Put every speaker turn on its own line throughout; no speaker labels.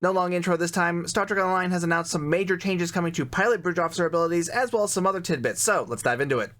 No long intro this time. Star Trek Online has announced some major changes coming to pilot bridge officer abilities, as well as some other tidbits, so let's dive into it.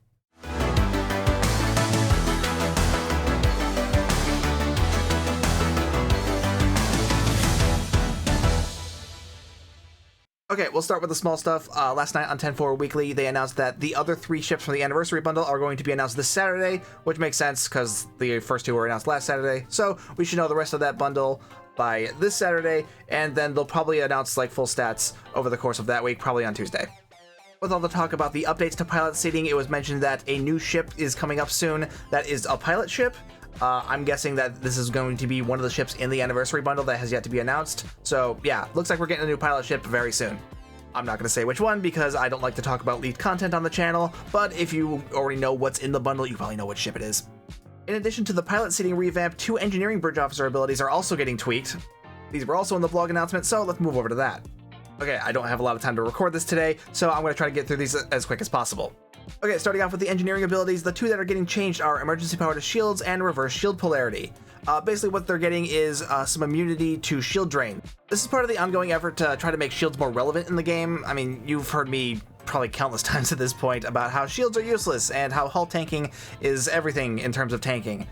Okay, we'll start with the small stuff. Last night on 10-4 Weekly, they announced that the other 3 ships from the Anniversary Bundle are going to be announced this Saturday, which makes sense because the first 2 were announced last Saturday, so we should know the rest of that bundle by this Saturday, and then they'll probably announce like full stats over the course of that week, probably on Tuesday. With all the talk about the updates to pilot seating, it was mentioned that a new ship is coming up soon that is a pilot ship. I'm guessing that this is going to be one of the ships in the Anniversary Bundle that has yet to be announced. So yeah, looks like we're getting a new pilot ship very soon. I'm not going to say which one because I don't like to talk about leaked content on the channel, but if you already know what's in the bundle, you probably know which ship it is. In addition to the pilot seating revamp, 2 engineering bridge officer abilities are also getting tweaked. These were also in the vlog announcement, so let's move over to that. Okay, I don't have a lot of time to record this today, so I'm going to try to get through these as quick as possible. Okay, starting off with the engineering abilities, the 2 that are getting changed are emergency power to shields and reverse shield polarity. Basically what they're getting is some immunity to shield drain. This is part of the ongoing effort to try to make shields more relevant in the game. I mean, you've heard me probably countless times at this point about how shields are useless and how hull tanking is everything in terms of tanking.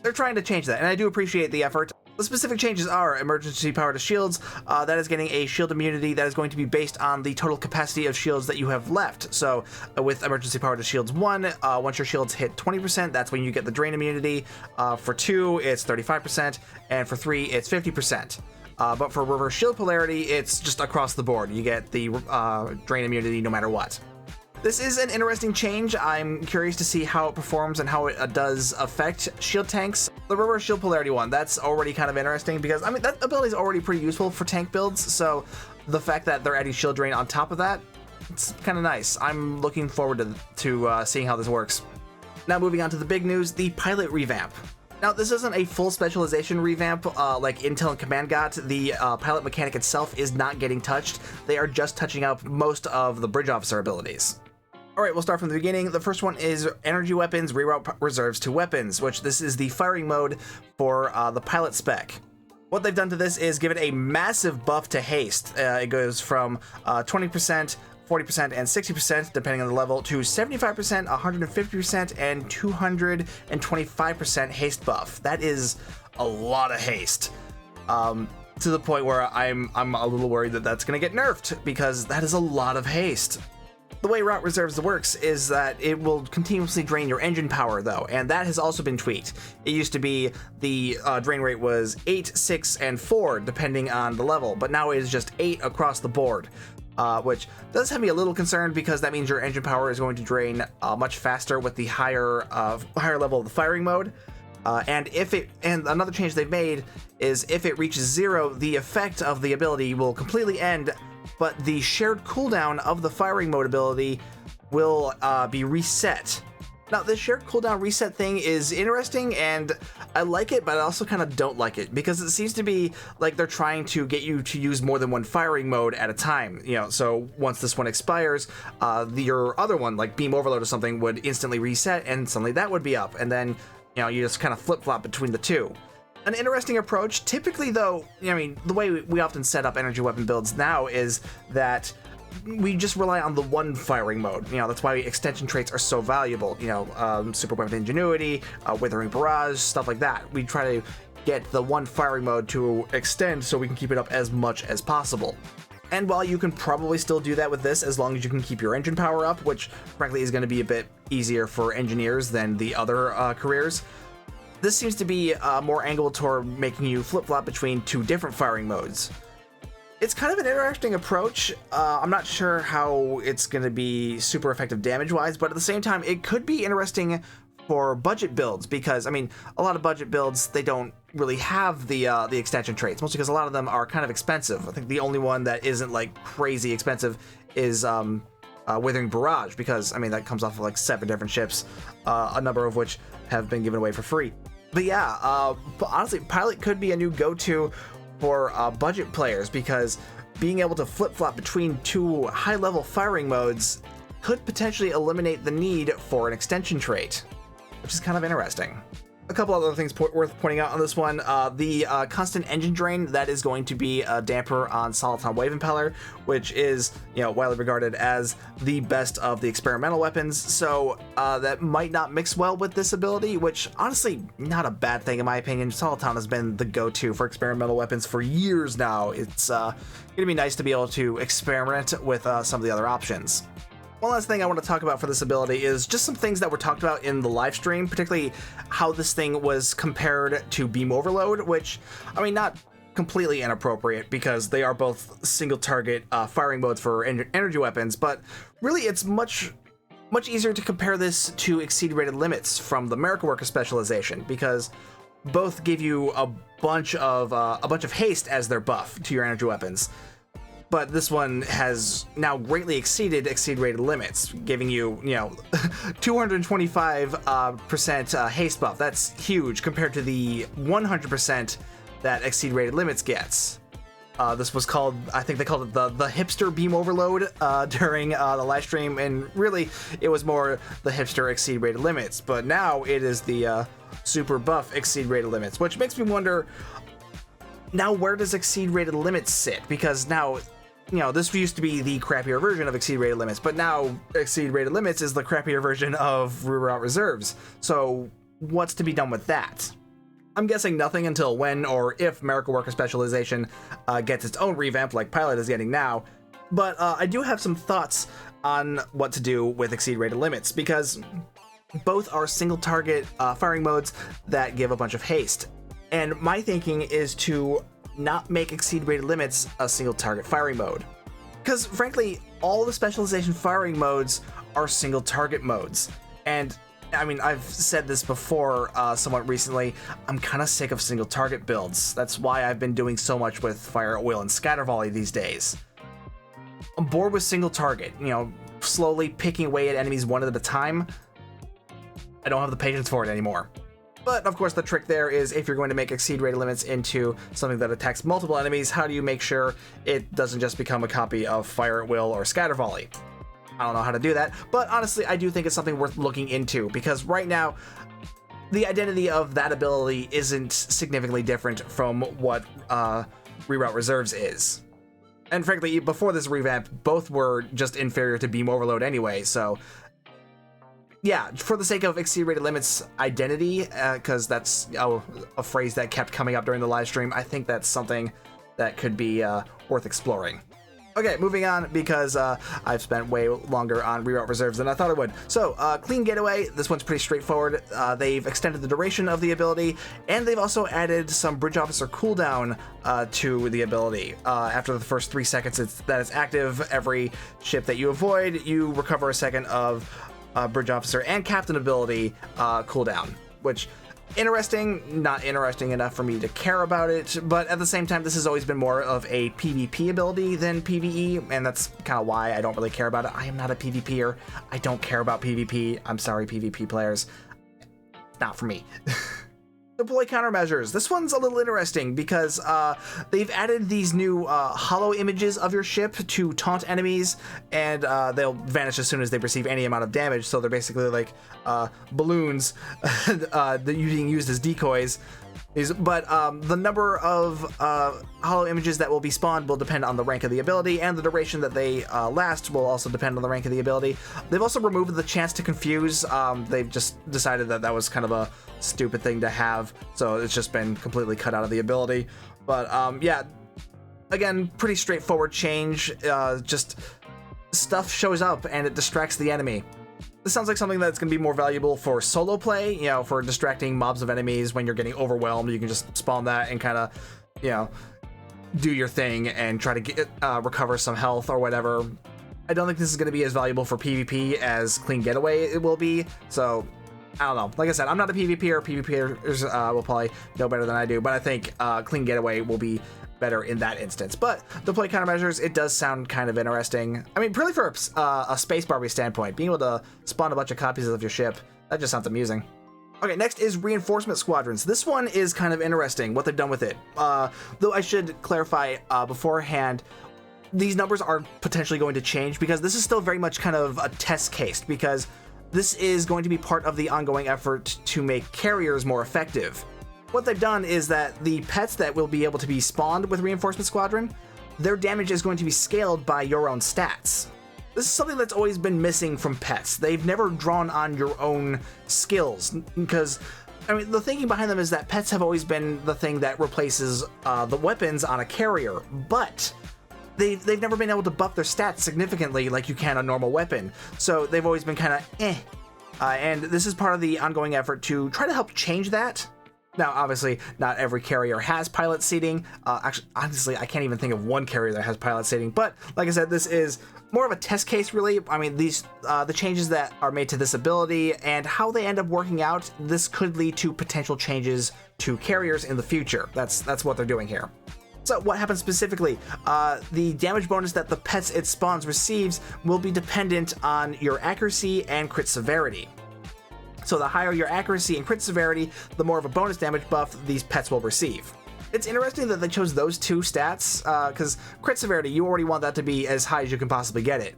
They're trying to change that, and I do appreciate the effort. The specific changes are emergency power to shields, that is getting a shield immunity that is going to be based on the total capacity of shields that you have left. So with emergency power to shields 1, once your shields hit 20%, that's when you get the drain immunity. For 2, it's 35%, and for 3, it's 50%. But for reverse shield polarity, it's just across the board. You get the drain immunity no matter what. This is an interesting change. I'm curious to see how it performs and how it does affect shield tanks. The reverse shield polarity one, that's already kind of interesting because, I mean, that ability is already pretty useful for tank builds, so the fact that they're adding shield drain on top of that, it's kind of nice. I'm looking forward to seeing how this works. Now moving on to the big news, the pilot revamp. Now, this isn't a full specialization revamp like Intel and Command got. The pilot mechanic itself is not getting touched. They are just touching up most of the bridge officer abilities. Alright, we'll start from the beginning. The first one is energy weapons reroute reserves to weapons, which this is the firing mode for the pilot spec. What they've done to this is give it a massive buff to haste. It goes from 20%, 40%, and 60%, depending on the level, to 75%, 150%, and 225% haste buff. That is a lot of haste. To the point where I'm a little worried that that's going to get nerfed, because that is a lot of haste. The way route reserves works is that it will continuously drain your engine power though, and that has also been tweaked. It used to be the drain rate was 8, 6, and 4 depending on the level, but now it is just 8 across the board, which does have me a little concerned because that means your engine power is going to drain much faster with the higher level of the firing mode. And another change they've made is if it reaches 0, the effect of the ability will completely end, but the shared cooldown of the firing mode ability will be reset. Now, this shared cooldown reset thing is interesting, and I like it, but I also kind of don't like it, because it seems to be like they're trying to get you to use more than one firing mode at a time. You know, so once this one expires, your other one, like Beam Overload or something, would instantly reset, and suddenly that would be up, and then, you know, you just kind of flip-flop between the two. An interesting approach. Typically, though, I mean, the way we often set up energy weapon builds now is that we just rely on the one firing mode. You know, that's why extension traits are so valuable. You know, super weapon ingenuity, withering barrage, stuff like that. We try to get the one firing mode to extend so we can keep it up as much as possible. And while you can probably still do that with this, as long as you can keep your engine power up, which frankly is going to be a bit easier for engineers than the other careers, this seems to be more angled toward making you flip-flop between 2 different firing modes. It's kind of an interesting approach. I'm not sure how it's going to be super effective damage-wise, but at the same time, it could be interesting for budget builds, because, I mean, a lot of budget builds, they don't really have the extension traits, mostly because a lot of them are kind of expensive. I think the only one that isn't, like, crazy expensive is Withering Barrage, because, I mean, that comes off of, like, 7 different ships, a number of which have been given away for free. But yeah, but honestly, Pilot could be a new go-to for budget players, because being able to flip-flop between 2 high-level firing modes could potentially eliminate the need for an extension trait, which is kind of interesting. A couple other things worth pointing out on this one. The constant engine drain, that is going to be a damper on Soliton Wave Impeller, which is, widely regarded as the best of the experimental weapons. So that might not mix well with this ability, which honestly, not a bad thing in my opinion. Soliton has been the go-to for experimental weapons for years now. It's going to be nice to be able to experiment with some of the other options. One last thing I want to talk about for this ability is just some things that were talked about in the live stream, particularly how this thing was compared to Beam Overload, which, I mean, not completely inappropriate because they are both single target firing modes for energy weapons, but really it's much easier to compare this to Exceed Rated Limits from the Miracle Worker specialization, because both give you a bunch of haste as their buff to your energy weapons. But this one has now greatly exceeded Exceed Rated Limits, giving you, 225% haste buff. That's huge compared to the 100% that Exceed Rated Limits gets. This was called, I think they called it the hipster Beam Overload during the live stream, and really it was more the hipster Exceed Rated Limits. But now it is the super buff Exceed Rated Limits, which makes me wonder, now where does Exceed Rated Limits sit? Because now, this used to be the crappier version of Exceed Rated Limits, but now Exceed Rated Limits is the crappier version of Reroute Reserves. So what's to be done with that? I'm guessing nothing until when or if Miracle Worker Specialization gets its own revamp like Pilot is getting now. But I do have some thoughts on what to do with Exceed Rated Limits, because both are single target firing modes that give a bunch of haste. And my thinking is to not make Exceed Rated Limits a single target firing mode. Because frankly, all the specialization firing modes are single target modes. And I mean, I've said this before somewhat recently, I'm kind of sick of single target builds. That's why I've been doing so much with Fire at Will and Scatter Volley these days. I'm bored with single target, slowly picking away at enemies one at a time. I don't have the patience for it anymore. But of course the trick there is, if you're going to make Exceed Rated Limits into something that attacks multiple enemies, how do you make sure it doesn't just become a copy of Fire at Will or Scatter Volley? I don't know how to do that, but honestly I do think it's something worth looking into, because right now the identity of that ability isn't significantly different from what Reroute Reserves is. And frankly, before this revamp, both were just inferior to Beam Overload anyway, so yeah, for the sake of Exceed Rated Limits identity, because that's a phrase that kept coming up during the live stream, I think that's something that could be worth exploring. Okay, moving on, because I've spent way longer on Reroute Reserves than I thought I would. So, Clean Getaway, this one's pretty straightforward. They've extended the duration of the ability, and they've also added some Bridge Officer cooldown to the ability. After the first 3 seconds that it's active, every ship that you avoid, you recover a second of Bridge Officer and Captain ability cooldown, which interesting, not interesting enough for me to care about it, but at the same time, this has always been more of a PvP ability than PvE, and that's kind of why I don't really care about it. I am not a PvPer. I don't care about PvP. I'm sorry, PvP players. Not for me. Deploy countermeasures. This one's a little interesting because they've added these new hollow images of your ship to taunt enemies, and they'll vanish as soon as they receive any amount of damage. So they're basically like balloons that being used as decoys. But the number of hollow images that will be spawned will depend on the rank of the ability, and the duration that they last will also depend on the rank of the ability. They've also removed the chance to confuse. They've just decided that that was kind of a stupid thing to have, so it's just been completely cut out of the ability. But yeah, again, pretty straightforward change. Just stuff shows up and it distracts the enemy. This sounds like something that's going to be more valuable for solo play, for distracting mobs of enemies when you're getting overwhelmed. You can just spawn that and kind of, do your thing and try to get recover some health or whatever. I don't think this is going to be as valuable for PvP as Clean Getaway it will be, so I don't know. Like I said, I'm not a PvPer. PvPers will probably know better than I do, but I think Clean Getaway will be better in that instance. But deploy countermeasures, it does sound kind of interesting. I mean, purely for a space Barbie standpoint, being able to spawn a bunch of copies of your ship, that just sounds amusing. Okay, next is reinforcement squadrons. This one is kind of interesting, what they've done with it. Though I should clarify beforehand, these numbers are potentially going to change because this is still very much kind of a test case, because This is going to be part of the ongoing effort to make carriers more effective. What they've done is that the pets that will be able to be spawned with Reinforcement Squadron, their damage is going to be scaled by your own stats. This is something that's always been missing from pets. They've never drawn on your own skills, because, I mean, the thinking behind them is that pets have always been the thing that replaces the weapons on a carrier, but they've never been able to buff their stats significantly like you can a normal weapon, so they've always been kind of and this is part of the ongoing effort to try to help change that. Now, obviously, not every carrier has pilot seating. Actually, honestly, I can't even think of one carrier that has pilot seating, but like I said, this is more of a test case, really. I mean, these the changes that are made to this ability and how they end up working out, this could lead to potential changes to carriers in the future. That's what they're doing here. So what happens specifically? The damage bonus that the pets it spawns receives will be dependent on your accuracy and crit severity. So the higher your accuracy and crit severity, the more of a bonus damage buff these pets will receive. It's interesting that they chose those two stats, because crit severity, you already want that to be as high as you can possibly get it.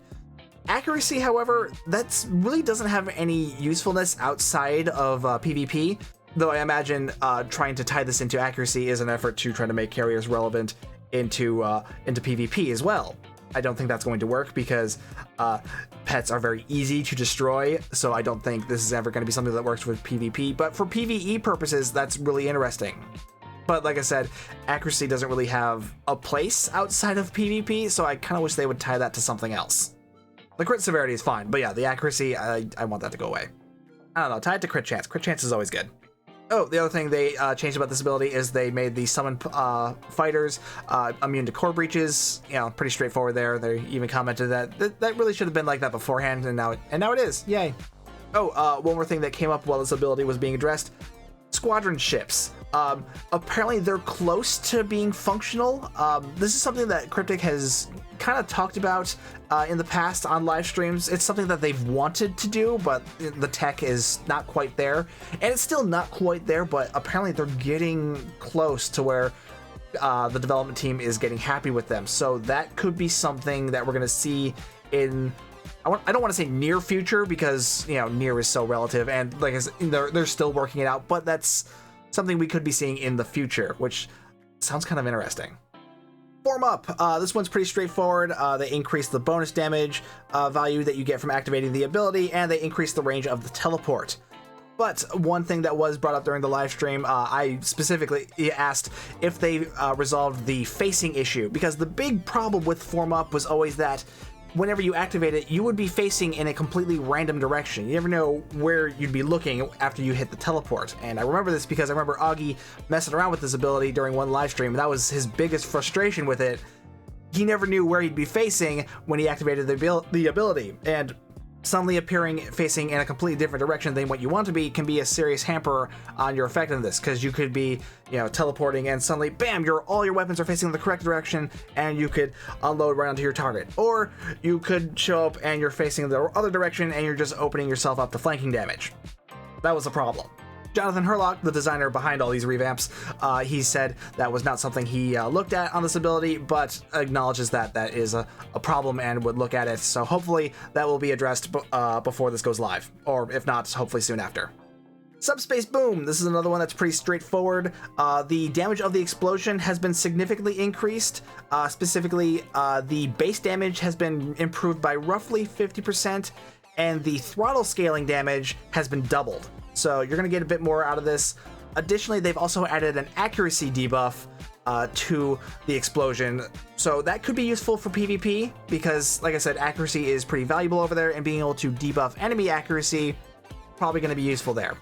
Accuracy, however, that really doesn't have any usefulness outside of PvP, though I imagine trying to tie this into accuracy is an effort to try to make carriers relevant into PvP as well. I don't think that's going to work because pets are very easy to destroy, so I don't think this is ever going to be something that works with PvP, but for PvE purposes, that's really interesting. But like I said, accuracy doesn't really have a place outside of PvP, so I kind of wish they would tie that to something else. The crit severity is fine, but yeah, the accuracy, I want that to go away. I don't know, tie it to crit chance. Crit chance is always good. Oh, the other thing they changed about this ability is they made the summon fighters immune to core breaches. You know, pretty straightforward there. They even commented that that really should have been like that beforehand, and now it is. Yay! Oh, one more thing that came up while this ability was being addressed: squadron ships. Apparently, they're close to being functional. This is something that Cryptic has kind of talked about in the past on live streams. It's something that they've wanted to do, but the tech is not quite there, and it's still not quite there, but apparently they're getting close to where the development team is getting happy with them. So that could be something that we're going to see in, I don't want to say near future, because, you know, near is so relative, and like I said, they're still working it out, but that's something we could be seeing in the future, which sounds kind of interesting. Form up. This one's pretty straightforward. They increase the bonus damage value that you get from activating the ability, and they increase the range of the teleport. But one thing that was brought up during the live stream, I specifically asked if they resolved the facing issue, because the big problem with Form Up was always that whenever you activate it, you would be facing in a completely random direction. You never know where you'd be looking after you hit the teleport. And I remember this because I remember Augie messing around with this ability during one live stream, and that was his biggest frustration with it. He never knew where he'd be facing when he activated the ability, and suddenly appearing facing in a completely different direction than what you want to be can be a serious hamper on your effectiveness, because you could be, you know, teleporting and suddenly bam, all your weapons are facing the correct direction and you could unload right onto your target, or you could show up and you're facing the other direction and you're just opening yourself up to flanking damage. That was a problem. Jonathan Herlock, the designer behind all these revamps, he said that was not something he looked at on this ability, but acknowledges that that is a problem and would look at it. So hopefully that will be addressed before this goes live, or if not, hopefully soon after. Subspace Boom. This is another one that's pretty straightforward. The damage of the explosion has been significantly increased. Specifically, the base damage has been improved by roughly 50%, and the throttle scaling damage has been doubled. So you're going to get a bit more out of this. Additionally, they've also added an accuracy debuff to the explosion. So that could be useful for PvP, because, like I said, accuracy is pretty valuable over there, and being able to debuff enemy accuracy, probably going to be useful there.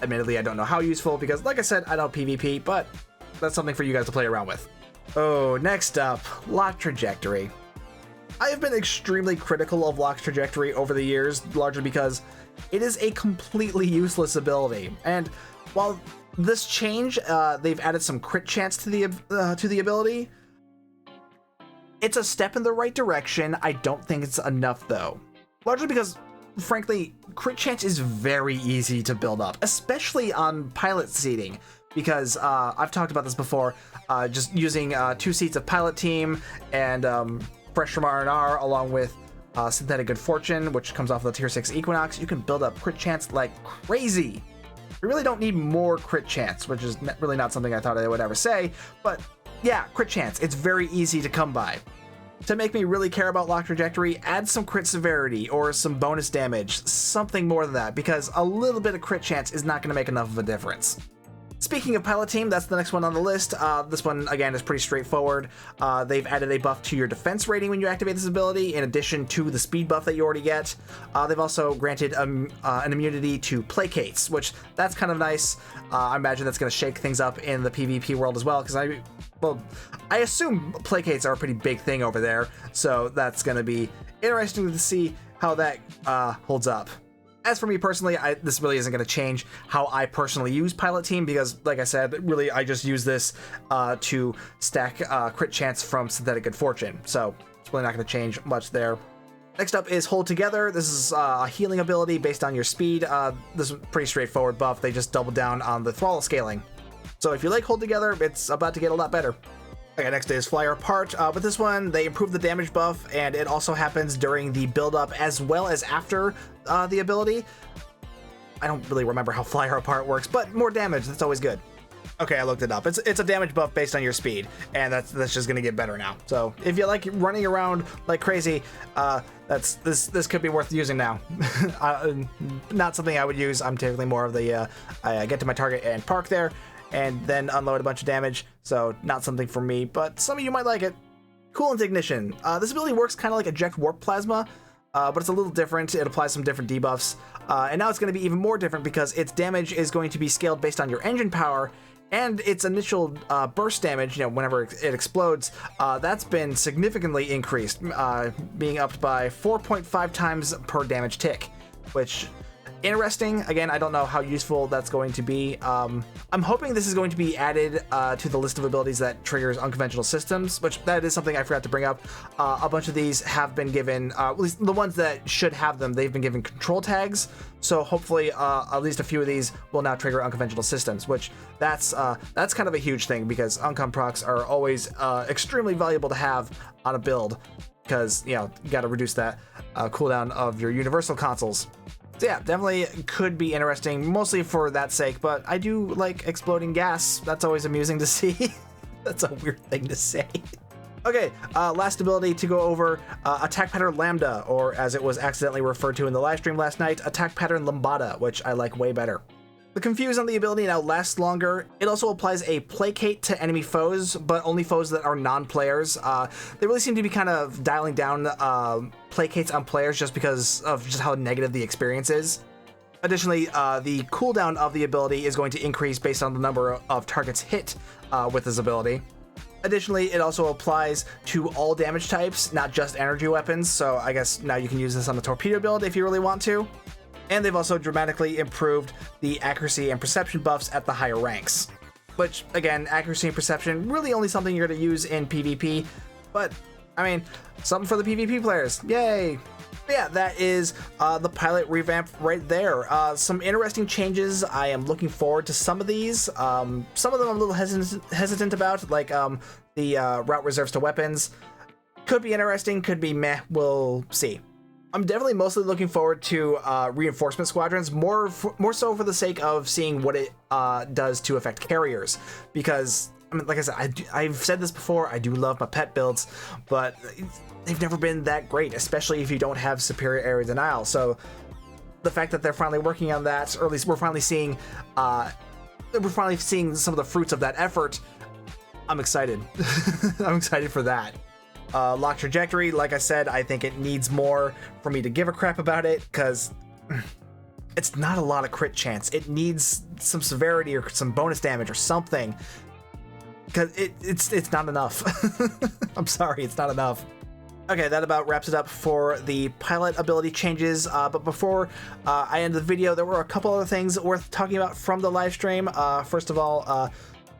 Admittedly, I don't know how useful, because, like I said, I don't PvP, but that's something for you guys to play around with. Oh, next up, Lock Trajectory. I have been extremely critical of Lock's Trajectory over the years, largely because it is a completely useless ability. And while this change, they've added some crit chance to the ability, it's a step in the right direction. I don't think it's enough, though. Largely because, frankly, crit chance is very easy to build up, especially on pilot seating. Because I've talked about this before, just using 2 seats of pilot team and fresh from R&R along with Synthetic Good Fortune, which comes off of the tier 6 Equinox, you can build up crit chance like crazy. We really don't need more crit chance, which is really not something I thought I would ever say, but yeah, crit chance, it's very easy to come by. To make me really care about Lock Trajectory, add some crit severity or some bonus damage, something more than that, because a little bit of crit chance is not going to make enough of a difference. Speaking of Pilot Team, that's the next one on the list. This one, again, is pretty straightforward. They've added a buff to your defense rating when you activate this ability, in addition to the speed buff that you already get. They've also granted an immunity to Placates, which that's kind of nice. I imagine that's going to shake things up in the PvP world as well, because I assume Placates are a pretty big thing over there, so that's going to be interesting to see how that holds up. As for me personally, this really isn't going to change how I personally use Pilot Team, because, like I said, really I just use this to stack crit chance from Synthetic Good Fortune, so it's really not going to change much there. Next up is Hold Together. This is a healing ability based on your speed. This is a pretty straightforward buff. They just double down on the throttle scaling. So if you like Hold Together, it's about to get a lot better. Okay, next is Fly Apart. With this one, they improve the damage buff, and it also happens during the build-up as well as after the ability. I don't really remember how Fly Apart works, but more damage, that's always good. Okay, I looked it up. It's a damage buff based on your speed, and that's just gonna get better now. So if you like running around like crazy, this could be worth using now. Not something I would use. I'm typically more of the I get to my target and park there, and then unload a bunch of damage, so not something for me, but some of you might like it. Coolant Ignition. This ability works kind of like Eject Warp Plasma, but it's a little different. It applies some different debuffs, and now it's going to be even more different because its damage is going to be scaled based on your engine power, and its initial burst damage, whenever it explodes, that's been significantly increased, being upped by 4.5 times per damage tick, which... interesting. Again, I don't know how useful that's going to be. I'm hoping this is going to be added to the list of abilities that triggers unconventional systems, which that is something I forgot to bring up. A bunch of these have been given, at least the ones that should have them, they've been given control tags. So hopefully at least a few of these will now trigger unconventional systems, which that's kind of a huge thing, because uncon procs are always extremely valuable to have on a build, because, you got to reduce that cooldown of your universal consoles. So yeah, definitely could be interesting, mostly for that sake, but I do like exploding gas. That's always amusing to see. That's a weird thing to say. Okay, last ability to go over, Attack Pattern Lambda, or as it was accidentally referred to in the live stream last night, Attack Pattern Lambada, which I like way better. The confuse on the ability now lasts longer. It also applies a placate to enemy foes, but only foes that are non-players. They really seem to be kind of dialing down placates on players just because of just how negative the experience is. Additionally, the cooldown of the ability is going to increase based on the number of targets hit with this ability. Additionally, it also applies to all damage types, not just energy weapons, so I guess now you can use this on the torpedo build if you really want to. And they've also dramatically improved the accuracy and perception buffs at the higher ranks. Which, again, accuracy and perception, really only something you're going to use in PvP, but, I mean, something for the PvP players, yay! But yeah, that is the pilot revamp right there. Some interesting changes. I am looking forward to some of these. Some of them I'm a little hesitant about, like the route reserves to weapons. Could be interesting, could be meh, we'll see. I'm definitely mostly looking forward to reinforcement squadrons, more so for the sake of seeing what it does to affect carriers, because I mean, like I said, I've said this before, I do love my pet builds, but they've never been that great, especially if you don't have superior area denial. So the fact that they're finally working on that, or at least we're finally seeing some of the fruits of that effort, I'm excited. I'm excited for that. Lock Trajectory, like I said, I think it needs more for me to give a crap about it, because it's not a lot of crit chance. It needs some severity or some bonus damage or something, because it's not enough. I'm sorry, it's not enough. Okay, that about wraps it up for the pilot ability changes, but before I end the video, there were a couple other things worth talking about from the live stream. First of all,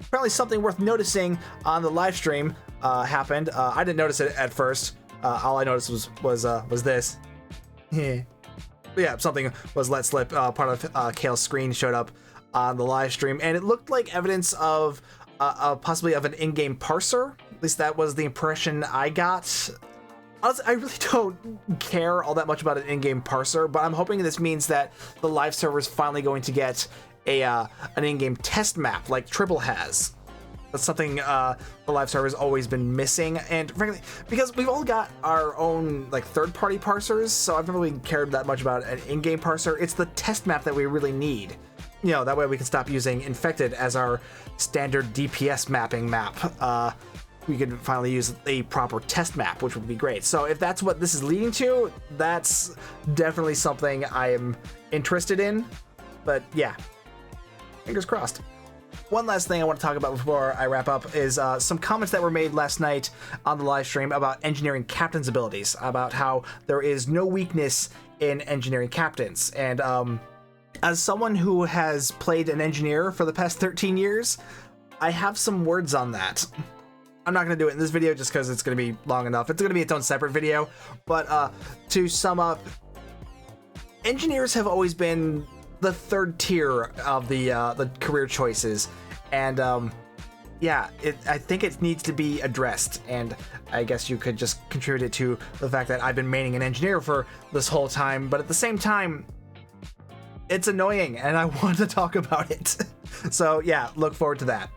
apparently something worth noticing on the live stream happened. I didn't notice it at first. All I noticed was this. Yeah, something was let slip. Part of Kale's screen showed up on the live stream, and it looked like evidence of possibly of an in-game parser. At least that was the impression I got. Honestly, I really don't care all that much about an in-game parser, but I'm hoping this means that the live server is finally going to get an in-game test map like Tribble has. That's something the live server has always been missing, and frankly, because we've all got our own like third-party parsers, so I've never really cared that much about an in-game parser. It's the test map that we really need. You know, that way we can stop using Infected as our standard DPS mapping map. We could finally use a proper test map, which would be great. So if that's what this is leading to, that's definitely something I am interested in. But yeah, fingers crossed. One last thing I want to talk about before I wrap up is some comments that were made last night on the live stream about engineering captains' abilities, about how there is no weakness in engineering captains. And as someone who has played an engineer for the past 13 years, I have some words on that. I'm not going to do it in this video just because it's going to be long enough. It's going to be its own separate video. But to sum up, engineers have always been the third tier of the career choices. And yeah, I think it needs to be addressed. And I guess you could just contribute it to the fact that I've been maining an engineer for this whole time. But at the same time, it's annoying and I want to talk about it. So yeah, look forward to that.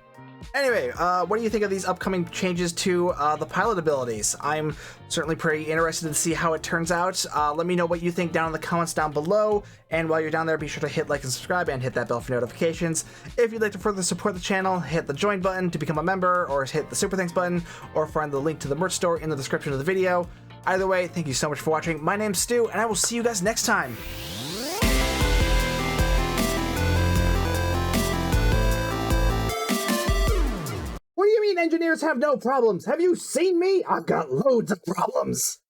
Anyway, what do you think of these upcoming changes to the pilot abilities? I'm certainly pretty interested to see how it turns out. Let me know what you think down in the comments down below. And while you're down there, be sure to hit like and subscribe and hit that bell for notifications. If you'd like to further support the channel, hit the join button to become a member, or hit the super thanks button, or find the link to the merch store in the description of the video. Either way, thank you so much for watching. My name's Stu, and I will see you guys next time. What do you mean engineers have no problems? Have you seen me? I've got loads of problems.